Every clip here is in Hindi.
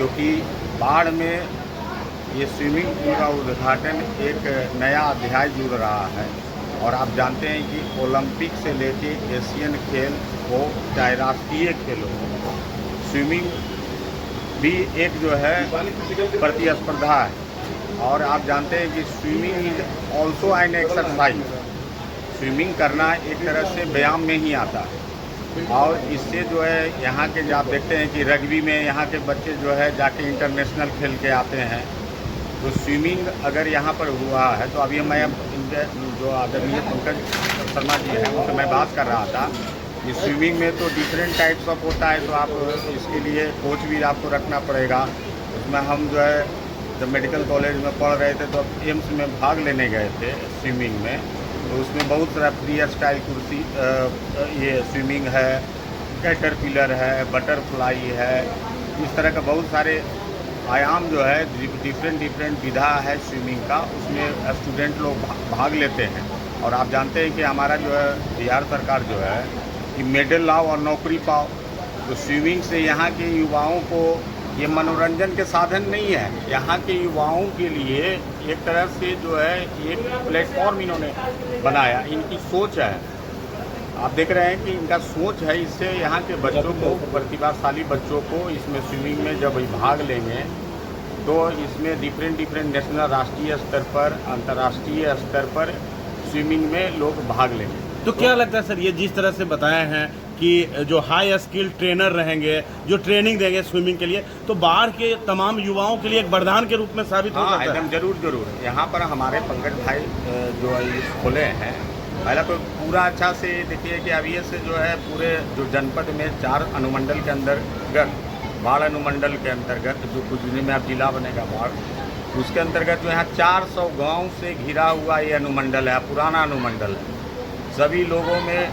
क्योंकि बाढ़ में ये स्विमिंग पूल का उद्घाटन एक नया अध्याय जुड़ रहा है। और आप जानते हैं कि ओलंपिक से लेके एशियन खेल हो चाहे राष्ट्रीय खेल हो, स्विमिंग भी एक जो है प्रतिस्पर्धा है। और आप जानते हैं कि swimming is also an exercise. Swimming करना एक तरह से व्यायाम में ही आता है। और इससे जो है यहाँ के जो आप देखते हैं कि रग्बी में यहाँ के बच्चे जो है जाके इंटरनेशनल खेल के आते हैं। तो स्विमिंग अगर यहाँ पर हुआ है तो अभी मैं इनके जो आदरणीय पंकज शर्मा जी हैं उनसे मैं बात कर रहा था कि स्विमिंग में तो डिफरेंट टाइप्स ऑफ होता है, तो आप इसके लिए कोच भी आपको रखना पड़ेगा। उसमें हम जो है जब मेडिकल कॉलेज में पढ़ रहे थे तो एम्स में भाग लेने गए थे स्विमिंग में, तो उसमें बहुत सारा फ्री स्टाइल कुर्सी ये स्विमिंग है, कैटरपिलर है, बटरफ्लाई है, इस तरह का बहुत सारे आयाम जो है डिफरेंट विधा है स्विमिंग का, उसमें स्टूडेंट लोग भाग लेते हैं। और आप जानते हैं कि हमारा जो है बिहार सरकार जो है कि मेडल लाओ और नौकरी पाओ। तो स्विमिंग से यहाँ के युवाओं को ये मनोरंजन के साधन नहीं है, यहाँ के युवाओं के लिए एक तरह से जो है एक प्लेटफॉर्म इन्होंने बनाया। इनकी सोच है, आप देख रहे हैं कि इनका सोच है, इससे यहाँ के बच्चों को, प्रतिभाशाली बच्चों को इसमें स्विमिंग में जब भाग लेंगे तो इसमें डिफरेंट नेशनल राष्ट्रीय स्तर पर, अंतर्राष्ट्रीय स्तर पर स्विमिंग में लोग भाग लेंगे। तो क्या लगता है सर, ये जिस तरह से बताया है कि जो हाई स्किल ट्रेनर रहेंगे जो ट्रेनिंग देंगे स्विमिंग के लिए, तो बाहर के तमाम युवाओं के लिए एक वरदान के रूप में साबित हो सकता है? एकदम जरूर। यहाँ पर हमारे पंकज भाई जो खोले हैं, पहला तो पूरा अच्छा से देखिए कि अभी से जो है पूरे जो जनपद में 4 अनुमंडल के अंतर्गत, बाढ़ अनुमंडल के अंतर्गत जो कुछ दिन में अब जिला बनेगा बाढ़, उसके अंतर्गत जो यहाँ 400 गांव से घिरा हुआ ये अनुमंडल है, पुराना अनुमंडल है। सभी लोगों में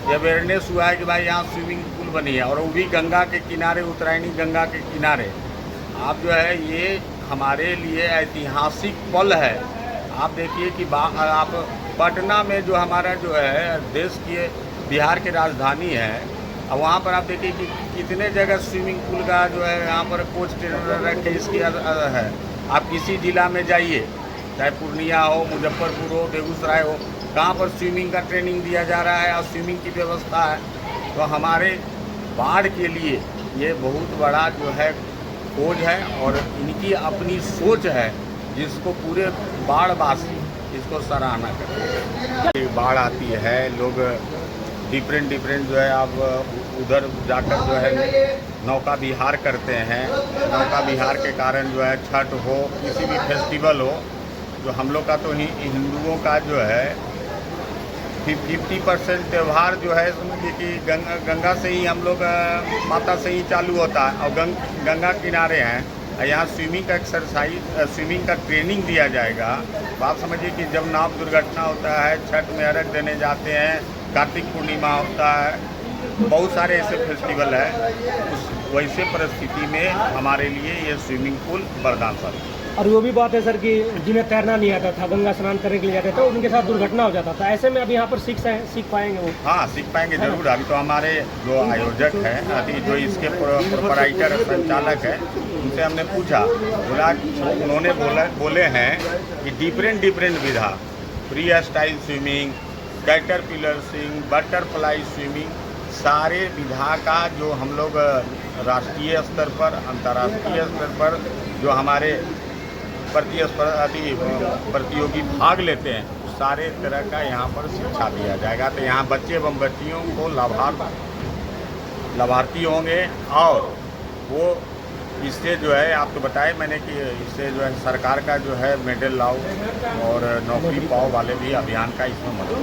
अवेयरनेस हुआ है कि भाई यहाँ स्विमिंग पूल बनी है, और वो भी गंगा के किनारे, उत्तरायणी गंगा के किनारे। आप जो है ये हमारे लिए ऐतिहासिक पल है। आप देखिए कि आप पटना में जो हमारा जो है देश की, बिहार की राजधानी है, और वहाँ पर आप देखिए कि कितने जगह स्विमिंग पूल का जो है यहाँ पर कोच ट्रेनर रखे इसकी है। आप किसी जिला में जाइए, चाहे पूर्णिया हो, मुजफ्फरपुर हो, बेगूसराय हो, कहाँ पर स्विमिंग का ट्रेनिंग दिया जा रहा है और स्विमिंग की व्यवस्था है। तो हमारे बाढ़ के लिए ये बहुत बड़ा जो है खोज है, और इनकी अपनी सोच है जिसको पूरे बाढ़वासी इसको सराहना करते हैं। बाढ़ आती है, लोग डिफरेंट जो है आप उधर जाकर जो है नौका विहार करते हैं। नौका विहार के कारण जो है छठ हो, किसी भी फेस्टिवल हो, जो हम लोग का तो हिंदुओं का जो है 50% त्यौहार जो है समझिए कि गंगा से ही हम लोग माता से ही चालू होता है, और गंगा किनारे हैं। यहाँ स्विमिंग का एक्सरसाइज, स्विमिंग का ट्रेनिंग दिया जाएगा। तो आप समझिए कि जब नाव दुर्घटना होता है, छठ में अर्घ देने जाते हैं, कार्तिक पूर्णिमा होता है, बहुत सारे ऐसे फेस्टिवल है, उस वैसे परिस्थिति में हमारे लिए ये स्विमिंग पूल वरदान साबित है। और वो भी बात है सर कि जिन्हें तैरना नहीं आता था, गंगा स्नान करने के लिए जाते थे, उनके साथ दुर्घटना हो जाता था। ऐसे में अब यहाँ पर सीख पाएंगे वो? हाँ, सीख पाएंगे जरूर। अभी तो हमारे जो आयोजक हैं, अभी जो इसके प्रोपराइटर संचालक है, उनसे हमने पूछा, उन्होंने बोले हैं कि डिफरेंट विधा, free style swimming, caterpillar swimming, butterfly swimming, सारे विधा का जो हम लोग राष्ट्रीय स्तर पर, अंतर्राष्ट्रीय स्तर पर जो हमारे प्रतियोगी भाग लेते हैं, सारे तरह का यहाँ पर शिक्षा दिया जाएगा। तो यहाँ बच्चे एवं बच्चियों को लाभार्थी होंगे, और वो इससे जो है आपको बताए मैंने कि इससे जो है सरकार का जो है मेडल लाओ और नौकरी पाओ वाले भी अभियान का इसमें मदद।